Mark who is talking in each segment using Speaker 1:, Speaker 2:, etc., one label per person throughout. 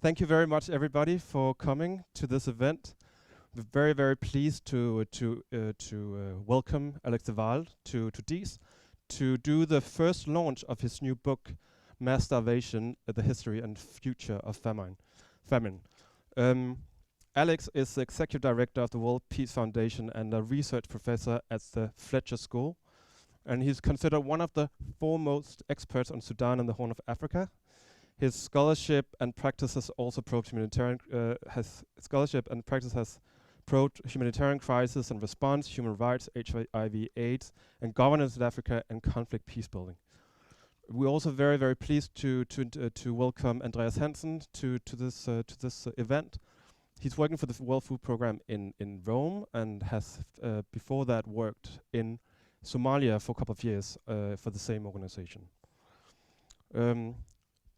Speaker 1: Thank you very much, everybody, for coming to this event. We're very, very pleased to welcome Alex de Waal to DIIS to do the first launch of his new book, Mass Starvation: The History and Future of Famine. Alex is the executive director of the World Peace Foundation and a research professor at the Fletcher School. And he's considered one of the foremost experts on Sudan and the Horn of Africa. His scholarship and practice has also probed humanitarian humanitarian crisis and response, human rights, HIV/AIDS, and governance in Africa and conflict peace building. We're also very, very pleased to welcome Andreas Hansen to this event. He's working for the World Food Program in Rome and has before that worked in Somalia for a couple of years for the same organization.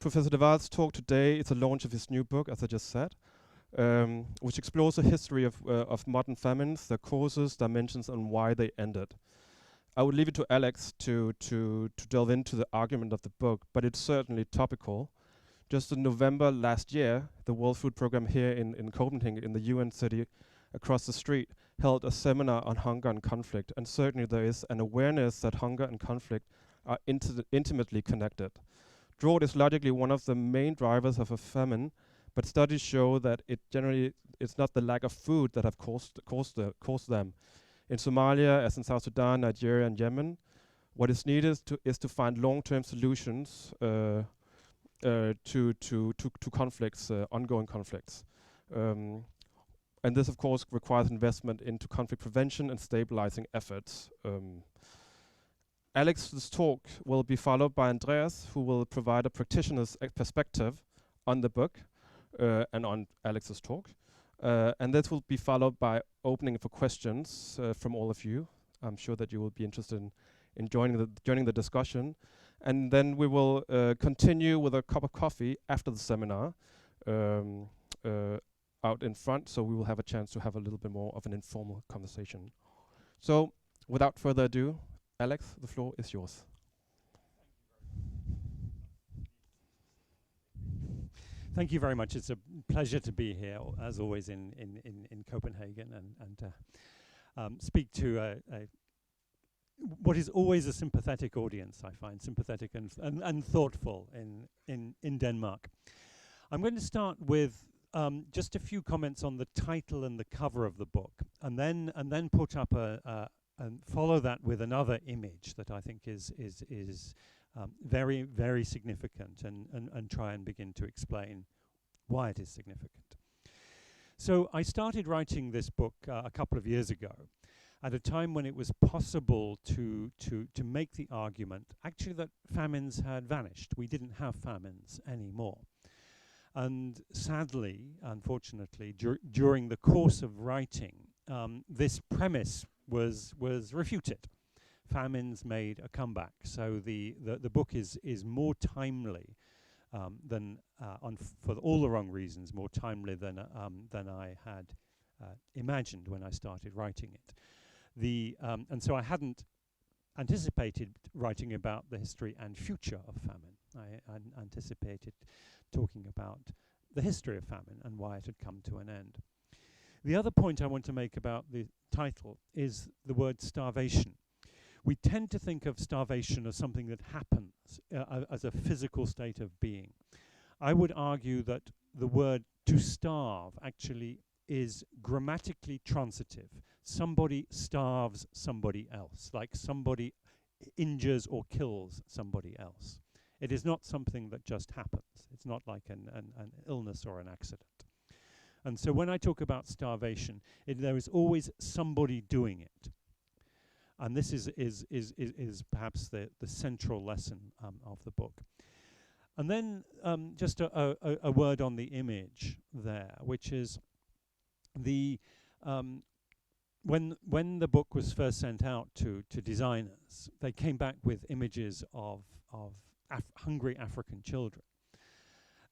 Speaker 1: Professor de Waal's talk today is a launch of his new book, as I just said, which explores the history of modern famines, their causes, dimensions, and why they ended. I would leave it to Alex to delve into the argument of the book, but it's certainly topical. Just in November last year, the World Food Program here in Copenhagen, in the UN city across the street, held a seminar on hunger and conflict, and certainly there is an awareness that hunger and conflict are intimately connected. Drought is logically one of the main drivers of a famine, but studies show that it's not the lack of food that have caused them. In Somalia, as in South Sudan, Nigeria, and Yemen, what is needed is to find long-term solutions to conflicts, ongoing conflicts. And this, of course, requires investment into conflict prevention and stabilizing efforts. Alex's talk will be followed by Andreas, who will provide a practitioner's perspective on the book and on Alex's talk. And this will be followed by opening for questions from all of you. I'm sure that you will be interested in joining the discussion. And then we will continue with a cup of coffee after the seminar out in front, so we will have a chance to have a little bit more of an informal conversation. So without further ado, Alex, the floor is yours.
Speaker 2: Thank you very much. It's a pleasure to be here, as always, in Copenhagen and speak to what is always a sympathetic audience, I find, sympathetic and thoughtful in Denmark. I'm going to start with just a few comments on the title and the cover of the book, and then put up and follow that with another image that I think is very, very significant, and try and begin to explain why it is significant. So I started writing this book a couple of years ago, at a time when it was possible to make the argument actually that famines had vanished. We didn't have famines anymore. And sadly, unfortunately, during the course of writing, this premise was refuted. Famines made a comeback. So the book is more timely than, for all the wrong reasons, more timely than I had imagined when I started writing it. And so I hadn't anticipated writing about the history and future of famine. I anticipated talking about the history of famine and why it had come to an end. The other point I want to make about the title is the word starvation. We tend to think of starvation as something that happens, as a physical state of being. I would argue that the word to starve actually is grammatically transitive. Somebody starves somebody else, like somebody injures or kills somebody else. It is not something that just happens. It's not like an illness or an accident. And so when I talk about starvation, there is always somebody doing it. And this is perhaps the central lesson of the book. And then just a word on the image there, which is when the book was first sent out to designers, they came back with images of hungry African children.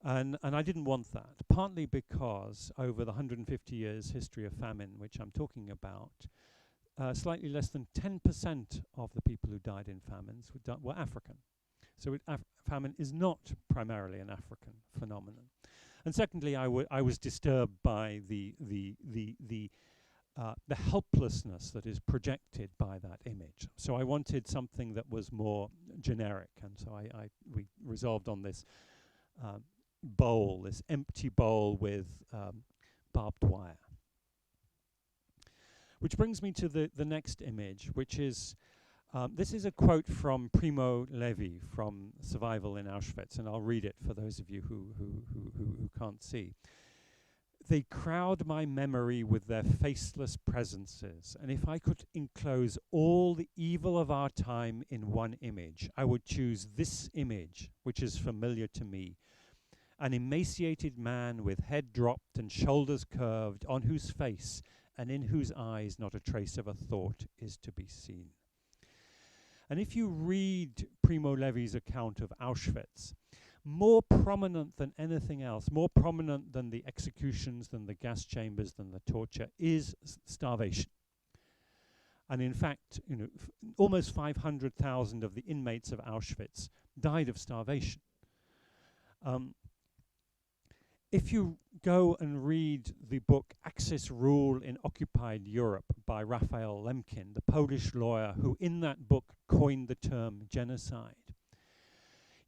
Speaker 2: And I didn't want that, partly because over the 150 years history of famine, which I'm talking about, slightly less than 10% of the people who died in famines were African. So famine is not primarily an African phenomenon. And secondly, I was disturbed by the helplessness that is projected by that image. So I wanted something that was more generic, and so we resolved on this bowl, this empty bowl with barbed wire. Which brings me to the next image, which is, this is a quote from Primo Levi from Survival in Auschwitz, and I'll read it for those of you who can't see. They crowd my memory with their faceless presences, and if I could enclose all the evil of our time in one image, I would choose this image, which is familiar to me. An emaciated man with head dropped and shoulders curved, on whose face and in whose eyes not a trace of a thought is to be seen. And if you read Primo Levi's account of Auschwitz, more prominent than anything else, more prominent than the executions, than the gas chambers, than the torture, is starvation. And in fact, almost 500,000 of the inmates of Auschwitz died of starvation. If you go and read the book Axis Rule in Occupied Europe by Raphael Lemkin, the Polish lawyer who in that book coined the term genocide,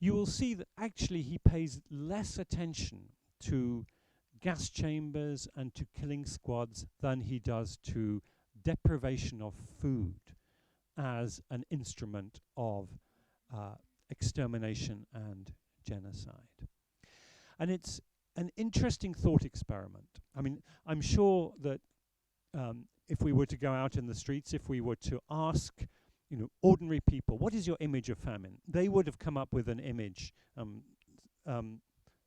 Speaker 2: you will see that actually he pays less attention to gas chambers and to killing squads than he does to deprivation of food as an instrument of extermination and genocide. And it's an interesting thought experiment. I mean, I'm sure that if we were to go out in the streets, if we were to ask ordinary people, what is your image of famine? They would have come up with an image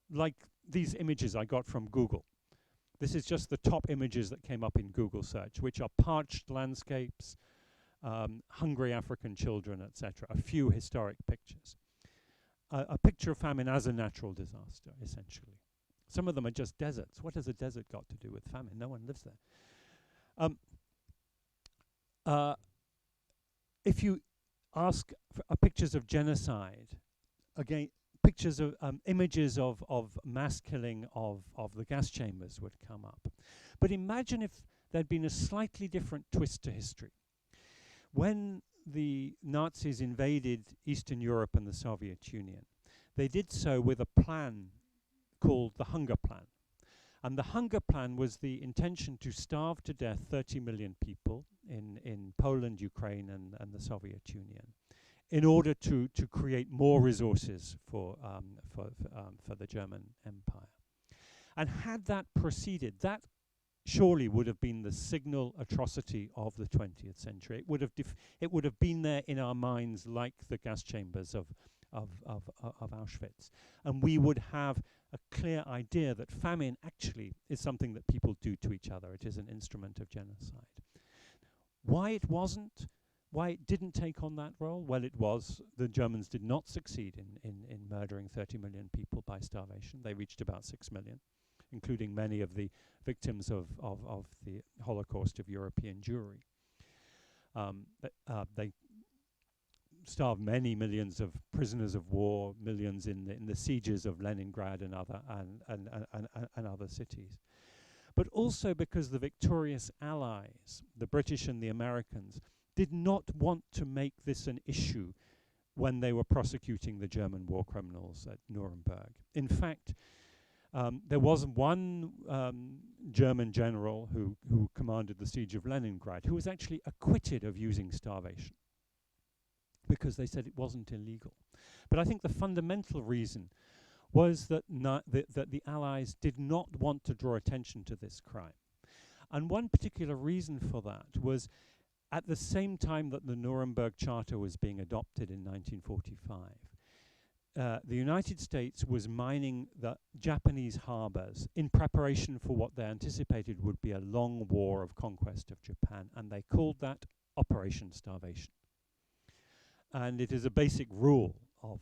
Speaker 2: like these images I got from Google. This is just the top images that came up in Google search, which are parched landscapes, hungry African children, etc. A few historic pictures. A picture of famine as a natural disaster, essentially. Some of them are just deserts. What has a desert got to do with famine? No one lives there. If you ask for pictures of genocide, again, pictures of images of mass killing of the gas chambers would come up. But imagine if there'd been a slightly different twist to history. When the Nazis invaded Eastern Europe and the Soviet Union, they did so with a plan called the Hunger Plan. And the Hunger Plan was the intention to starve to death 30 million people in Poland, Ukraine, and the Soviet Union, in order to create more resources for the German Empire. And had that proceeded, that surely would have been the signal atrocity of the 20th century. It would have been there in our minds like the gas chambers of Auschwitz. And we would have a clear idea that famine actually is something that people do to each other. It is an instrument of genocide. Why it wasn't, why it didn't take on that role? Well, it was. The Germans did not succeed in murdering 30 million people by starvation. They reached about 6 million, including many of the victims of the Holocaust of European Jewry. They starved many millions of prisoners of war, millions in the sieges of Leningrad and other cities. But also because the victorious allies, the British and the Americans, did not want to make this an issue when they were prosecuting the German war criminals at Nuremberg. In fact, there was one German general who commanded the siege of Leningrad who was actually acquitted of using starvation, because they said it wasn't illegal. But I think the fundamental reason was that the Allies did not want to draw attention to this crime. And one particular reason for that was at the same time that the Nuremberg Charter was being adopted in 1945, the United States was mining the Japanese harbors in preparation for what they anticipated would be a long war of conquest of Japan, and they called that Operation Starvation. And it is a basic rule of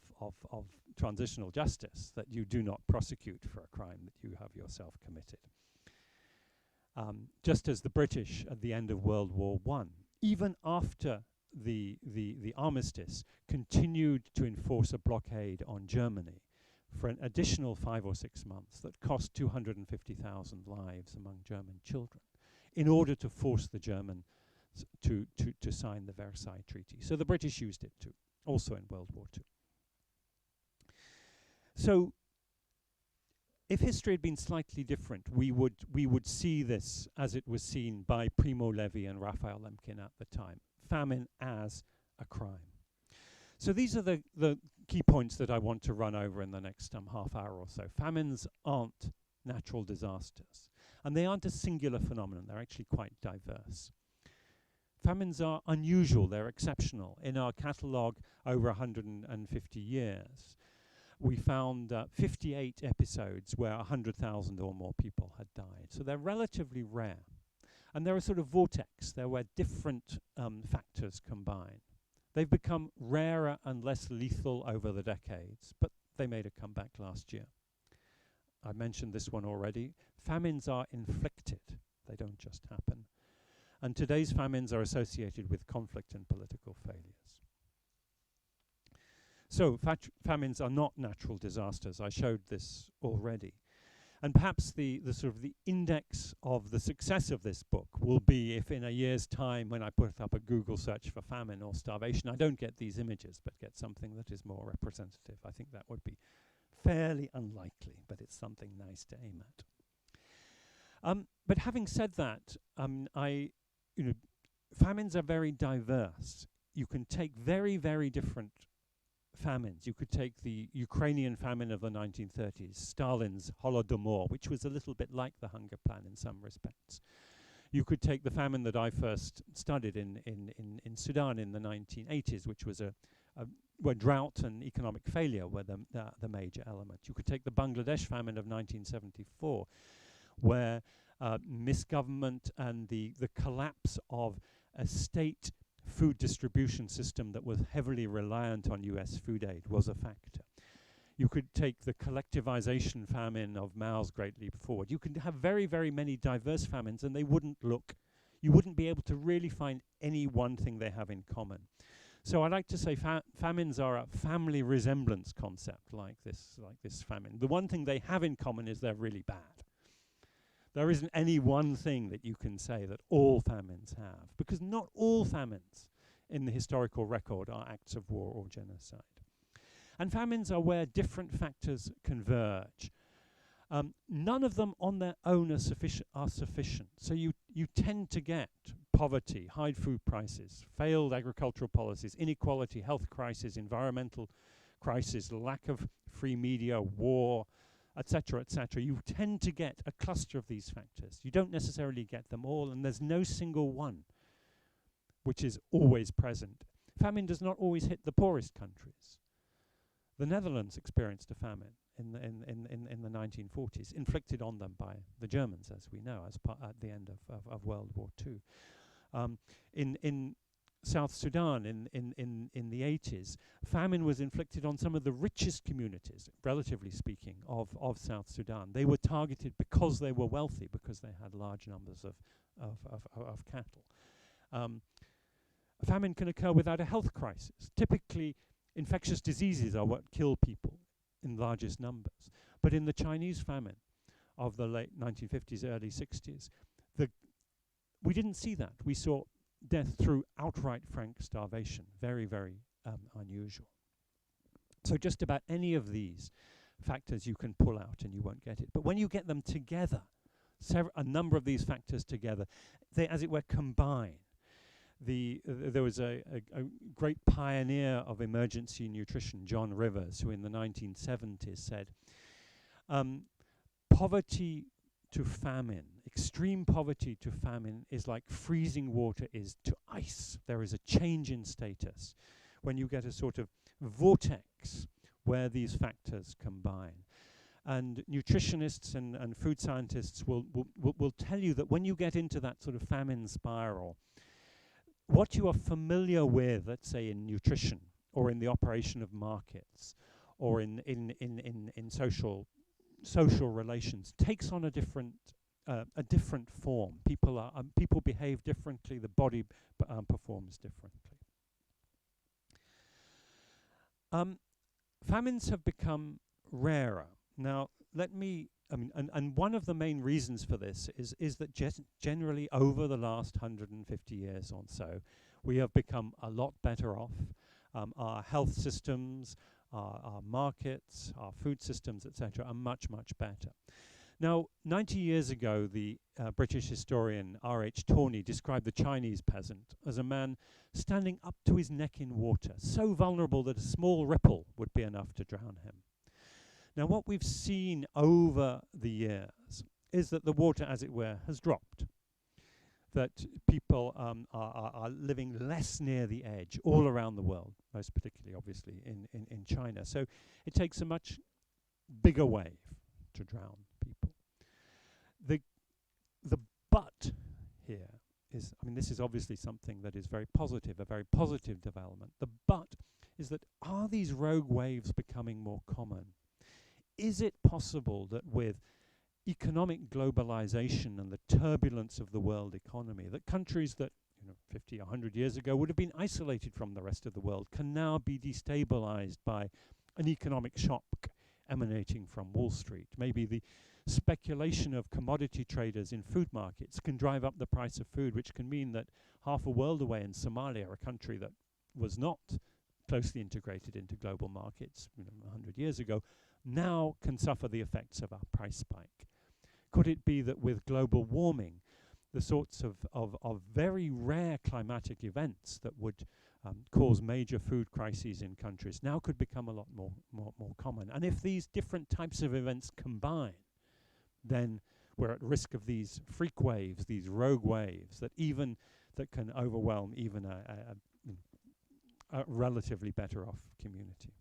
Speaker 2: transitional justice that you do not prosecute for a crime that you have yourself committed. Just as the British at the end of World War I, even after the armistice, continued to enforce a blockade on Germany for an additional 5 or 6 months that cost 250,000 lives among German children in order to force the Germans to sign the Versailles Treaty. So the British used it too, also in World War II. So if history had been slightly different, we would see this as it was seen by Primo Levi and Raphael Lemkin at the time, famine as a crime. So these are the key points that I want to run over in the next half hour or so. Famines aren't natural disasters, and they aren't a singular phenomenon. They're actually quite diverse. Famines are unusual, they're exceptional. In our catalogue over 150 years, we found 58 episodes where 100,000 or more people had died. So they're relatively rare. And they're a sort of vortex. They're where different factors combine. They've become rarer and less lethal over the decades, but they made a comeback last year. I mentioned this one already. Famines are inflicted. They don't just happen. And today's famines are associated with conflict and political failures. So famines are not natural disasters. I showed this already. And perhaps the sort of the index of the success of this book will be if in a year's time, when I put up a Google search for famine or starvation, I don't get these images, but get something that is more representative. I think that would be fairly unlikely, but it's something nice to aim at. But having said that, famines are very diverse. You can take very, very different famines. You could take the Ukrainian famine of the 1930s, Stalin's Holodomor, which was a little bit like the hunger plan in some respects. You could take the famine that I first studied in Sudan in the 1980s, which was where drought and economic failure were the major element. You could take the Bangladesh famine of 1974, where misgovernment and the collapse of a state food distribution system that was heavily reliant on US food aid was a factor. You could take the collectivization famine of Mao's Great Leap Forward. You could have very, very many diverse famines, and you wouldn't be able to really find any one thing they have in common. So I like to say famines are a family resemblance concept like this famine. The one thing they have in common is they're really bad. There isn't any one thing that you can say that all famines have, because not all famines in the historical record are acts of war or genocide. And famines are where different factors converge. None of them on their own are sufficient. So you tend to get poverty, high food prices, failed agricultural policies, inequality, health crisis, environmental crisis, lack of free media, war, etc., etc. You tend to get a cluster of these factors. You don't necessarily get them all, and there's no single one which is always present. Famine does not always hit the poorest countries. The Netherlands experienced a famine in the 1940s, inflicted on them by the Germans, as we know, at the end of World War II. In South Sudan in the 80s, famine was inflicted on some of the richest communities, relatively speaking, of South Sudan. They were targeted because they were wealthy, because they had large numbers of cattle. Famine can occur without a health crisis. Typically, infectious diseases are what kill people in largest numbers. But in the Chinese famine of the late 1950s, early 60s, we didn't see that. We saw death through outright frank starvation. Very, very unusual. So just about any of these factors you can pull out and you won't get it. But when you get them together, a number of these factors together, they, as it were, combine. There was a great pioneer of emergency nutrition, John Rivers, who in the 1970s said, poverty to famine, extreme poverty to famine is like freezing water is to ice. There is a change in status when you get a sort of vortex where these factors combine. And nutritionists and food scientists will tell you that when you get into that sort of famine spiral, what you are familiar with, let's say in nutrition or in the operation of markets or in social relations, takes on a different form. People behave differently. The body performs differently. Famines have become rarer. Now, and one of the main reasons for this is that generally over the last 150 years or so, we have become a lot better off. Our health systems, our markets, our food systems, etc., are much, much better. Now, 90 years ago, the British historian R.H. Tawney described the Chinese peasant as a man standing up to his neck in water, so vulnerable that a small ripple would be enough to drown him. Now, what we've seen over the years is that the water, as it were, has dropped, that people are living less near the edge all around the world, most particularly, obviously, in China. So it takes a much bigger wave to drown people. The but here is, this is obviously something that is very positive, a very positive development. The but is that, are these rogue waves becoming more common? Is it possible that with economic globalization and the turbulence of the world economy, that countries that 50, 100 years ago would have been isolated from the rest of the world can now be destabilized by an economic shock emanating from Wall Street? Maybe the speculation of commodity traders in food markets can drive up the price of food, which can mean that half a world away in Somalia, a country that was not closely integrated into global markets 100 years ago, now can suffer the effects of a price spike. Could it be that with global warming, the sorts of very rare climatic events that would cause major food crises in countries now could become a lot more common? And if these different types of events combine, then we're at risk of these freak waves, these rogue waves that can overwhelm even a relatively better off community.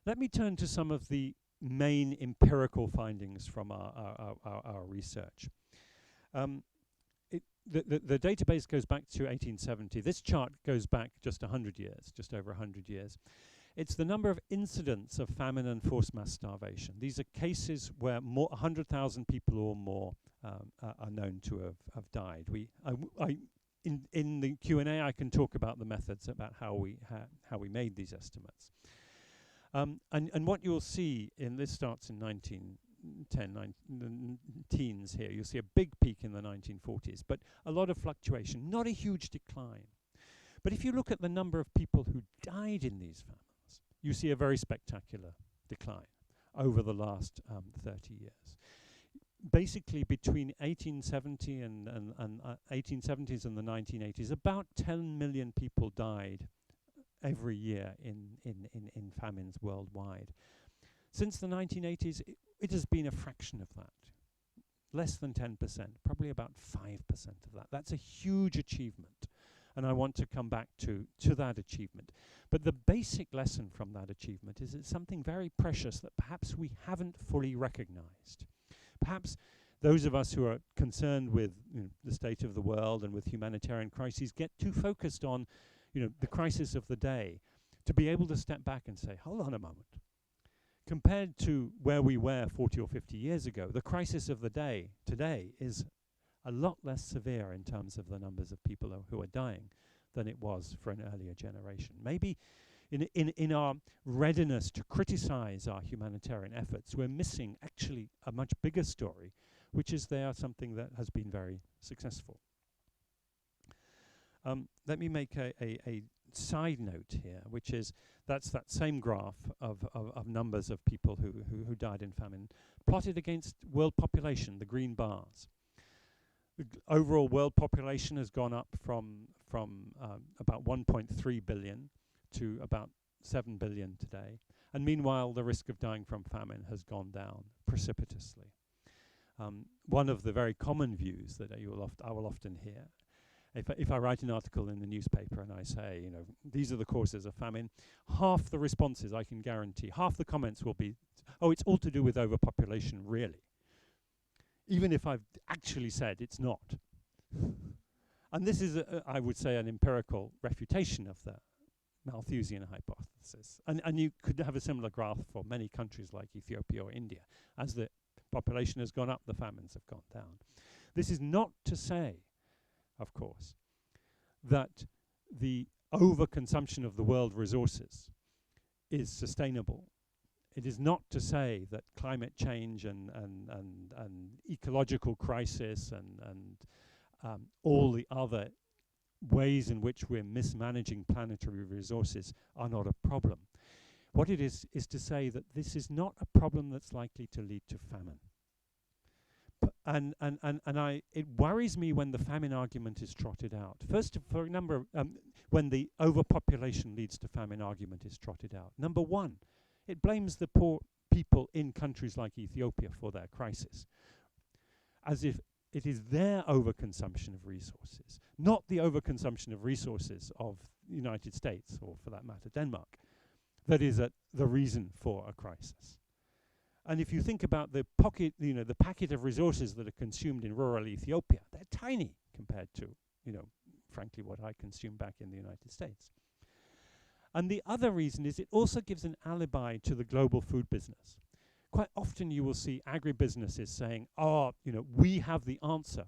Speaker 2: Let me turn to some of the main empirical findings from our research. The database goes back to 1870. This chart goes back just 100 years, just over 100 years. It's the number of incidents of famine and forced mass starvation. These are cases where 100,000 people or more are known to have died. In the Q&A, I can talk about the methods, about how we made these estimates. And what you'll see this starts in 1910, teens here. You'll see a big peak in the 1940s, but a lot of fluctuation, not a huge decline. But if you look at the number of people who died in these famines, you see a very spectacular decline over the last 30 years. Basically, between 1870 and 1870s and the 1980s, about 10 million people died every year in famines worldwide. Since the 1980s, it has been a fraction of that. Less than 10%, probably about 5% of that. That's a huge achievement. And I want to come back to that achievement. But the basic lesson from that achievement is it's something very precious that perhaps we haven't fully recognized. Perhaps those of us who are concerned with the state of the world and with humanitarian crises get too focused on the crisis of the day, to be able to step back and say, hold on a moment. Compared to where we were 40 or 50 years ago, the crisis of the day today is a lot less severe in terms of the numbers of people who are dying than it was for an earlier generation. Maybe in our readiness to criticize our humanitarian efforts, we're missing actually a much bigger story, which is they are something that has been very successful. Let me make a side note here, which is that's that same graph of numbers of people who died in famine, plotted against world population, the green bars. The overall world population has gone up from about 1.3 billion to about 7 billion today. And meanwhile, the risk of dying from famine has gone down precipitously. One of the very common views that I will often hear, if I write an article in the newspaper and I say, these are the causes of famine, half the responses I can guarantee, half the comments will be, oh, it's all to do with overpopulation, really. Even if I've actually said it's not. And this is, I would say, an empirical refutation of the Malthusian hypothesis. And you could have a similar graph for many countries like Ethiopia or India. As the population has gone up, the famines have gone down. This is not to say, of course, that the overconsumption of the world resources is sustainable It is not to say that climate change and ecological crisis and all the other ways in which we're mismanaging planetary resources are not a problem. What it is to say that this is not a problem that's likely to lead to famine. It worries me when the famine argument is trotted out. First, for a number of, when the overpopulation leads to famine argument is trotted out. Number one, it blames the poor people in countries like Ethiopia for their crisis, as if it is their overconsumption of resources, not the overconsumption of resources of the United States, or for that matter, Denmark, that is the reason for a crisis. And if you think about the the packet of resources that are consumed in rural Ethiopia, they're tiny compared to, frankly, what I consume back in the United States. And the other reason is it also gives an alibi to the global food business. Quite often you will see agribusinesses saying, we have the answer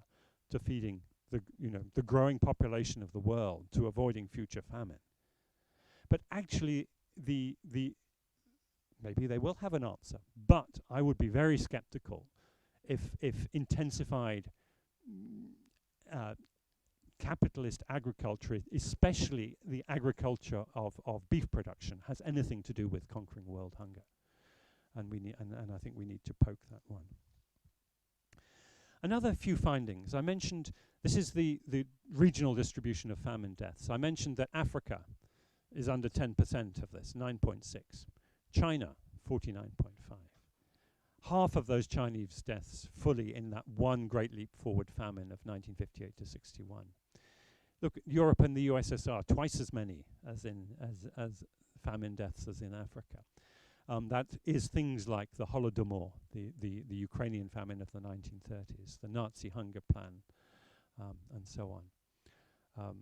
Speaker 2: to feeding the growing population of the world, to avoiding future famine. But actually, maybe they will have an answer, but I would be very skeptical if intensified capitalist agriculture, especially the agriculture of beef production, has anything to do with conquering world hunger. And I think we need to poke that one. Another few findings. I mentioned, this is the regional distribution of famine deaths. I mentioned that Africa is under 10% of this, 9.6. China, 49.5. Half of those Chinese deaths fully in that one Great Leap Forward famine of 1958 to 61. Look, Europe and the USSR, twice as many as famine deaths as in Africa. That is things like the Holodomor, the Ukrainian famine of the 1930s, the Nazi hunger plan, and so on.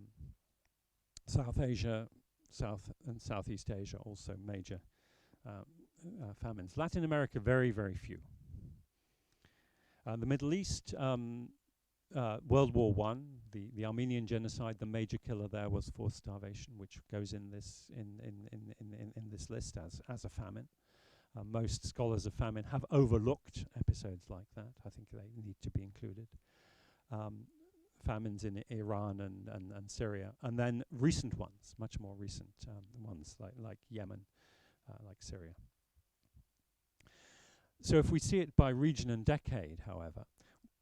Speaker 2: South Asia, South and Southeast Asia, also major famines. Latin America, very, very few. The Middle East, World War I, the Armenian genocide, the major killer there was forced starvation, which goes in this this list as a famine. Most scholars of famine have overlooked episodes like that. I think they need to be included. Famines in Iran and Syria, and then recent ones, much more recent ones like Yemen, like Syria. So if we see it by region and decade, however,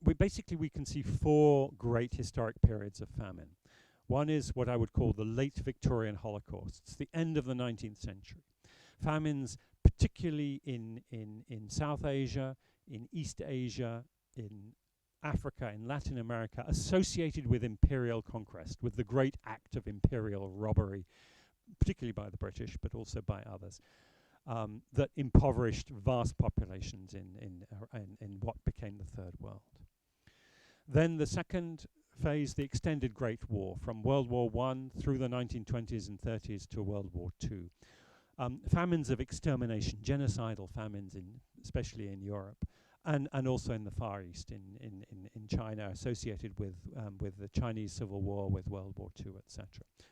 Speaker 2: we can see four great historic periods of famine. One is what I would call the late Victorian Holocaust. It's the end of the 19th century. Famines, particularly in South Asia, in East Asia, in Africa, in Latin America, associated with imperial conquest, with the great act of imperial robbery, particularly by the British, but also by others, that impoverished vast populations in what became the Third World. Then the second phase, the extended Great War, from World War I through the 1920s and 30s to World War II. Famines of extermination, genocidal famines, especially in Europe, and also in the Far East, in China, associated with the Chinese Civil War, with World War II, etc.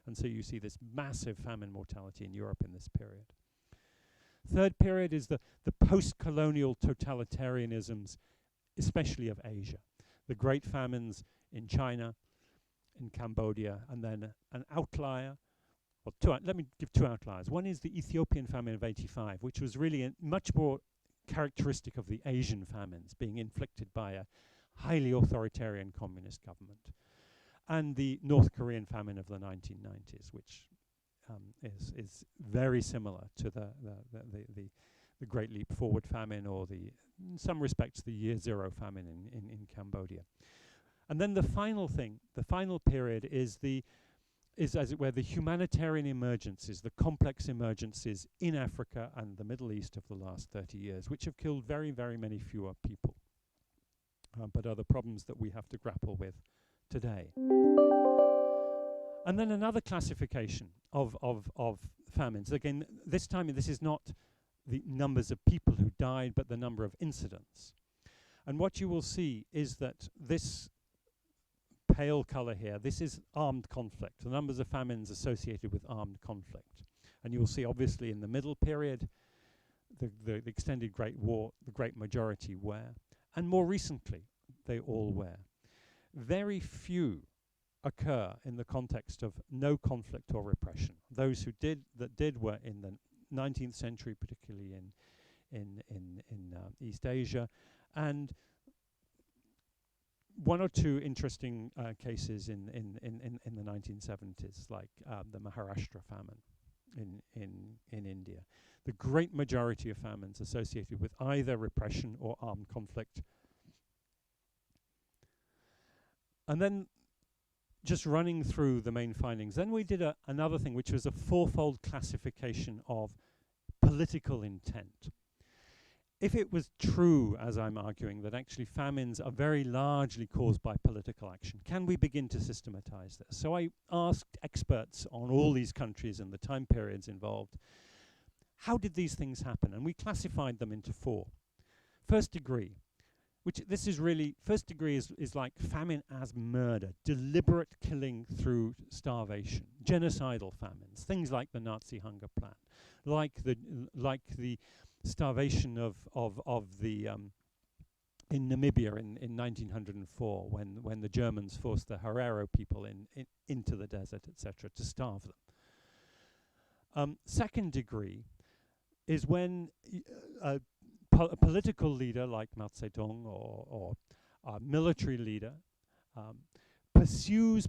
Speaker 2: And so you see this massive famine mortality in Europe in this period. Third period is the post-colonial totalitarianisms, especially of Asia. The great famines in China, in Cambodia, and then an outlier. Well, let me give two outliers. One is the Ethiopian famine of 85, which was really much more characteristic of the Asian famines being inflicted by a highly authoritarian communist government. And the North Korean famine of the 1990s, which is very similar to the Great Leap Forward famine, or in some respects, the Year Zero famine in Cambodia. And then the final thing, the final period is as it were the humanitarian emergencies, the complex emergencies in Africa and the Middle East of the last 30 years, which have killed very, very many fewer people, but are the problems that we have to grapple with today. And then another classification of famines. Again, this time this is not the numbers of people who died, but the number of incidents. And what you will see is that this pale color here, this is armed conflict, the numbers of famines associated with armed conflict. And you will see obviously in the middle period, the extended Great War, the great majority were, and more recently, they all were. Very few occur in the context of no conflict or repression. Those who did were in the 19th century, particularly in East Asia, and one or two interesting cases in the 1970s, like the Maharashtra famine in India. The great majority of famines associated with either repression or armed conflict. And then, just running through the main findings, then we did another thing, which was a fourfold classification of political intent. If it was true, as I'm arguing, that actually famines are very largely caused by political action, can we begin to systematize this? So I asked experts on all these countries and the time periods involved, how did these things happen? And we classified them into four. First degree, which this is really, first degree is like famine as murder, deliberate killing through starvation, genocidal famines, things like the Nazi hunger plan, like the starvation of the in Namibia in 1904 when the Germans forced the Herero people into the desert, etc., to starve them. Second degree is when a political leader like Mao Zedong or a military leader pursues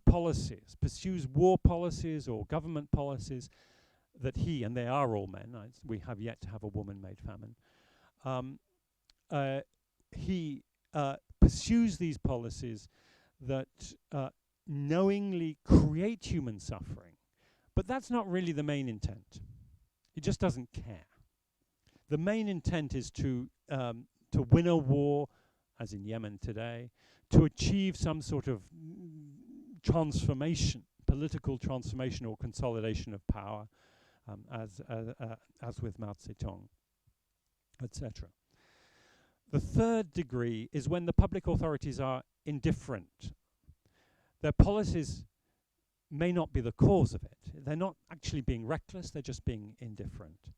Speaker 2: war policies or government policies that he, and they are all men, we have yet to have a woman-made famine, he pursues these policies that knowingly create human suffering. But that's not really the main intent. He just doesn't care. The main intent is to win a war, as in Yemen today, to achieve some sort of transformation, political transformation or consolidation of power, as with Mao Zedong, etc. The third degree is when the public authorities are indifferent. Their policies may not be the cause of it. They're not actually being reckless, they're just being indifferent.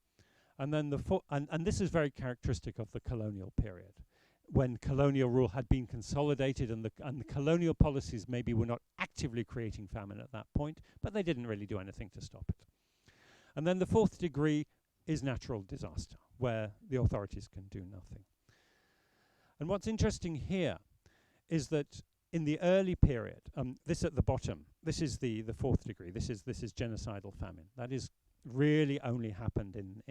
Speaker 2: And then and this is very characteristic of the colonial period, when colonial rule had been consolidated and the colonial policies maybe were not actively creating famine at that point, but they didn't really do anything to stop it. And then the fourth degree is natural disaster, where the authorities can do nothing. And what's interesting here is that in the early period, this at the bottom, this is the fourth degree. This is genocidal famine. That is really only happened in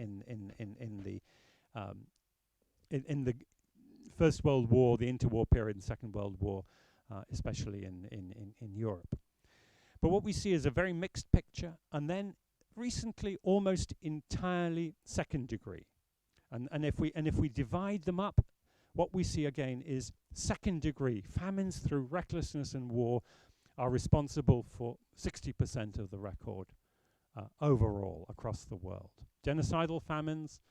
Speaker 2: the First World War, the interwar period, and Second World War, especially in Europe. But what we see is a very mixed picture, and then recently almost entirely second degree. And if we divide them up, what we see again is second degree famines through recklessness and war are responsible for 60% of the record overall across the world. Genocidal famines,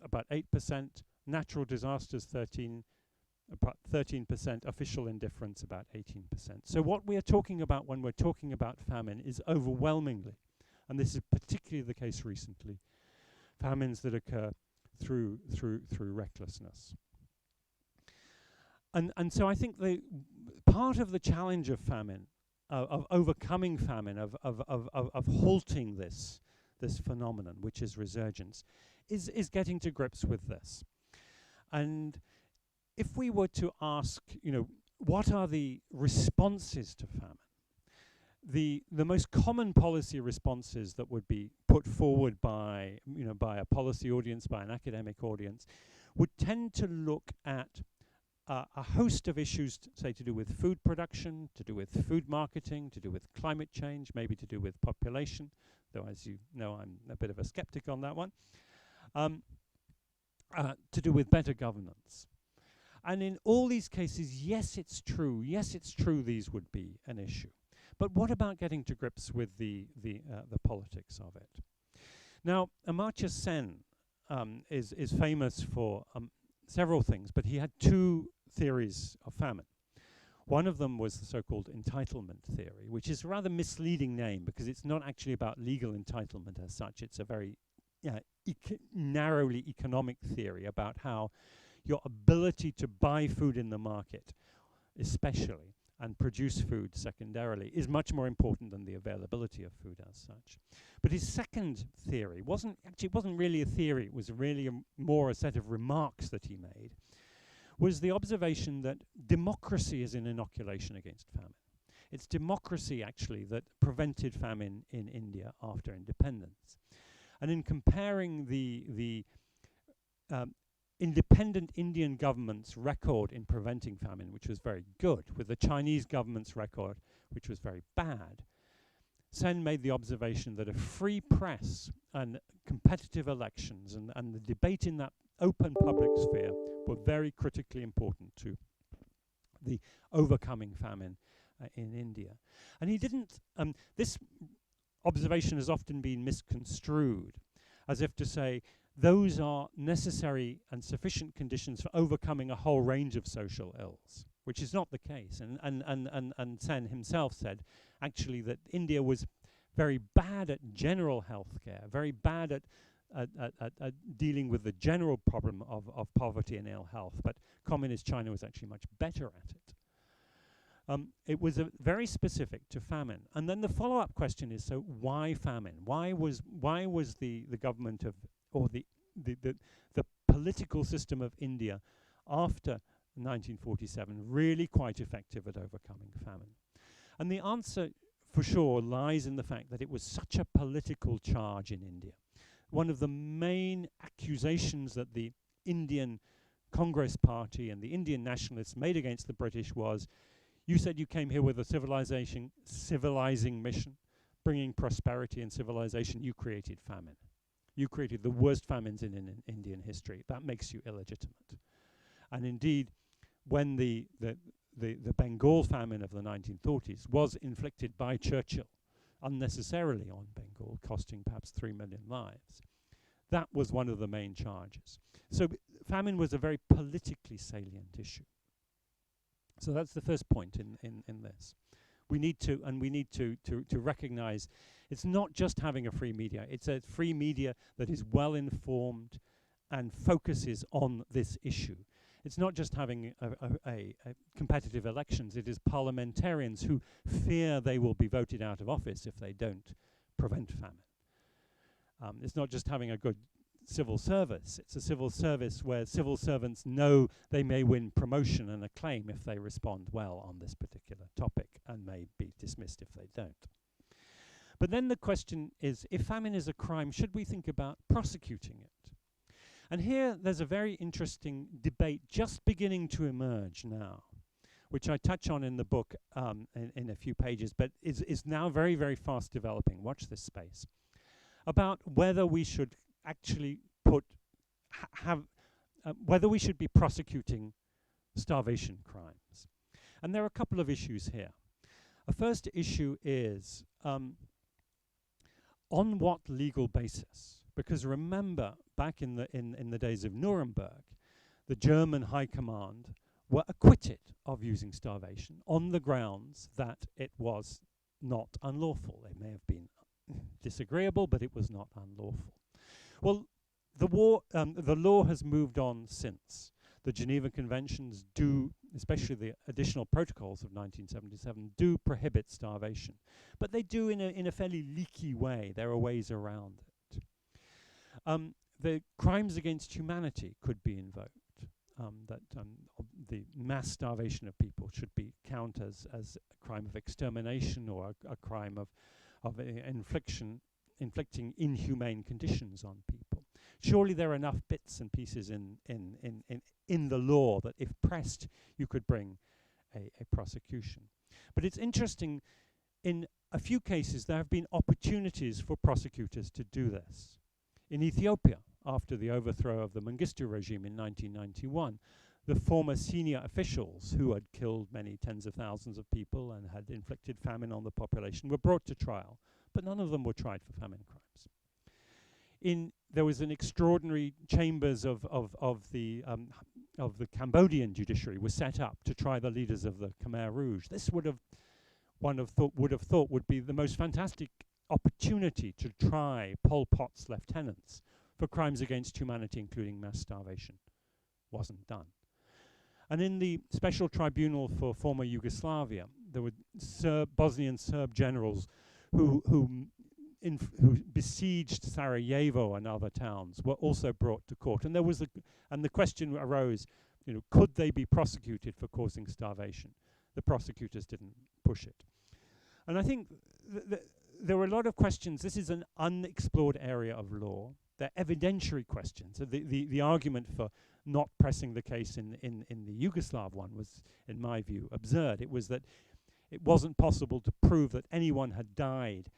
Speaker 2: about 8%, natural disasters, about 13%, official indifference, about 18%. So what we are talking about when we're talking about famine is overwhelmingly, and this is particularly the case recently, famines that occur through recklessness. And so I think the part of the challenge of famine, of overcoming famine, of halting this phenomenon, which is resurgence, is getting to grips with this. And if we were to ask, what are the responses to famine? The most common policy responses that would be put forward by a policy audience, by an academic audience, would tend to look at a host of issues, say, to do with food production, to do with food marketing, to do with climate change, maybe to do with population, though as you know I'm a bit of a skeptic on that one, to do with better governance. And in all these cases, yes, it's true these would be an issue. But what about getting to grips with the politics of it? Now, Amartya Sen is famous for several things, but he had two theories of famine. One of them was the so-called entitlement theory, which is a rather misleading name because it's not actually about legal entitlement as such. It's a very narrowly economic theory about how your ability to buy food in the market, especially, and produce food secondarily, is much more important than the availability of food as such. But his second theory wasn't really a theory, it was really more a set of remarks that he made, was the observation that democracy is an inoculation against famine. It's democracy, actually, that prevented famine in India after independence. And in comparing the independent Indian government's record in preventing famine, which was very good, with the Chinese government's record, which was very bad, Sen made the observation that a free press and competitive elections and the debate in that open public sphere were very critically important to the overcoming famine in India. And he didn't, this observation has often been misconstrued as if to say those are necessary and sufficient conditions for overcoming a whole range of social ills, which is not the case. And Sen himself said actually that India was very bad at general health care, very bad at dealing with the general problem of poverty and ill health, but communist China was actually much better at it. It was very specific to famine. And then the follow-up question is, so why famine? Why was the government of, or the political system of India after 1947 really quite effective at overcoming famine? And the answer for sure lies in the fact that it was such a political charge in India. One of the main accusations that the Indian Congress Party and the Indian nationalists made against the British was, you said you came here with a civilizing mission, bringing prosperity and civilization. You created famine. You created the worst famines in Indian history. That makes you illegitimate. And indeed, when the Bengal famine of the 1930s was inflicted by Churchill unnecessarily on Bengal, costing perhaps 3 million lives, that was one of the main charges. So famine was a very politically salient issue. So that's the first point in this. We need to recognize it's not just having a free media, it's a free media that is well informed and focuses on this issue. It's not just having a competitive elections, it is parliamentarians who fear they will be voted out of office if they don't prevent famine. It's not just having a good civil service, it's a civil service where civil servants know they may win promotion and acclaim if they respond well on this particular topic and may be dismissed if they don't. But then the question is, if famine is a crime, should we think about prosecuting it? And here there's a very interesting debate just beginning to emerge now, which I touch on in the book in a few pages, but is now very, very fast developing. Watch this space. About whether we should actually whether we should be prosecuting starvation crimes. And there are a couple of issues here. A first issue is on what legal basis? Because remember, back in the days of Nuremberg, the German High Command were acquitted of using starvation on the grounds that it was not unlawful. It may have been disagreeable, but it was not unlawful. Well, the law has moved on since. The Geneva Conventions do, especially the additional protocols of 1977, do prohibit starvation. But they do in a fairly leaky way. There are ways around it. The crimes against humanity could be invoked. The mass starvation of people should be count as a crime of extermination or a crime of inflicting inhumane conditions on people. Surely there are enough bits and pieces in the law that if pressed, you could bring a prosecution. But it's interesting, in a few cases there have been opportunities for prosecutors to do this. In Ethiopia, after the overthrow of the Mengistu regime in 1991, the former senior officials who had killed many tens of thousands of people and had inflicted famine on the population were brought to trial, but none of them were tried for famine crimes. There was an extraordinary chambers of the Cambodian judiciary was set up to try the leaders of the Khmer Rouge. This would have thought would be the most fantastic opportunity to try Pol Pot's lieutenants for crimes against humanity, including mass starvation. Wasn't done. And in the Special Tribunal for former Yugoslavia, there were Bosnian Serb generals who besieged Sarajevo and other towns, were also brought to court. And the question arose, could they be prosecuted for causing starvation? The prosecutors didn't push it. And I think there were a lot of questions. This is an unexplored area of law. They're evidentiary questions. So the argument for not pressing the case in the Yugoslav one was, in my view, absurd. It was that it wasn't possible to prove that anyone had died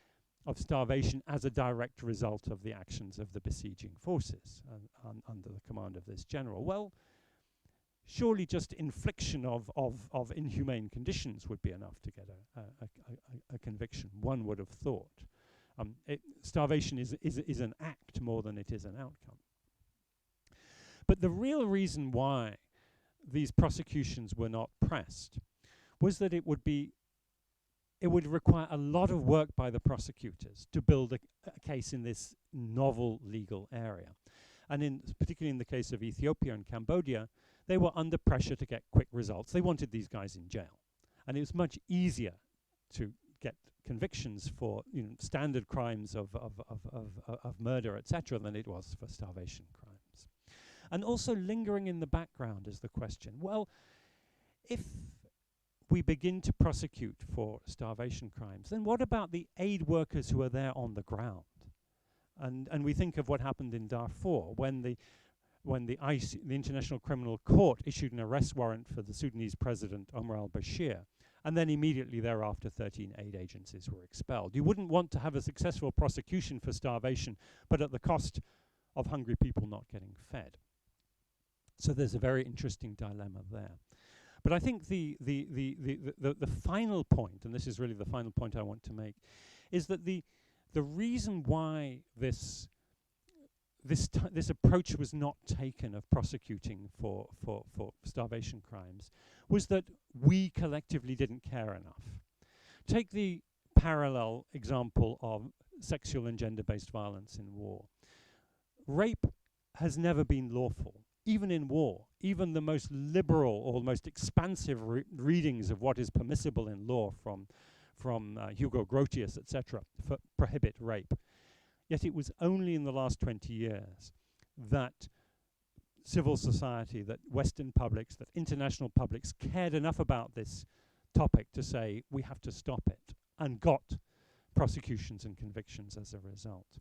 Speaker 2: of starvation as a direct result of the actions of the besieging forces under the command of this general. Well, surely just infliction of inhumane conditions would be enough to get a conviction, one would have thought. Starvation is an act more than it is an outcome. But the real reason why these prosecutions were not pressed was that it would require a lot of work by the prosecutors to build a case in this novel legal area. And particularly in the case of Ethiopia and Cambodia, they were under pressure to get quick results. They wanted these guys in jail. And it was much easier to get convictions for standard crimes of murder, etc., than it was for starvation crimes. And also lingering in the background is the question, well, if we begin to prosecute for starvation crimes, then what about the aid workers who are there on the ground? And we think of what happened in Darfur when the ICC, the International Criminal Court, issued an arrest warrant for the Sudanese president Omar al-Bashir, and then immediately thereafter 13 aid agencies were expelled. You wouldn't want to have a successful prosecution for starvation, but at the cost of hungry people not getting fed. So there's a very interesting dilemma there. But I think the final point, and this is really the final point I want to make, is that the reason why this approach was not taken of prosecuting for starvation crimes was that we collectively didn't care enough. Take the parallel example of sexual and gender-based violence in war. Rape has never been lawful. Even in war, even the most liberal or most expansive readings of what is permissible in law from Hugo Grotius, etc., prohibit rape. Yet it was only in the last 20 years that civil society, that Western publics, that international publics cared enough about this topic to say we have to stop it, and got prosecutions and convictions as a result.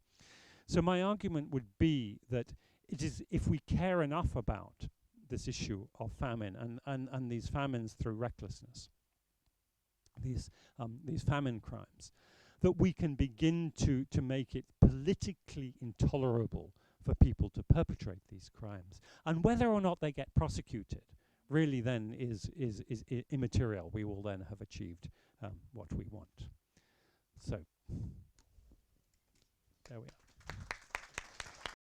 Speaker 2: So my argument would be that it is, if we care enough about this issue of famine and these famines through recklessness, these famine crimes, that we can begin to make it politically intolerable for people to perpetrate these crimes. And whether or not they get prosecuted really then is immaterial. We will then have achieved what we want. So, there we are.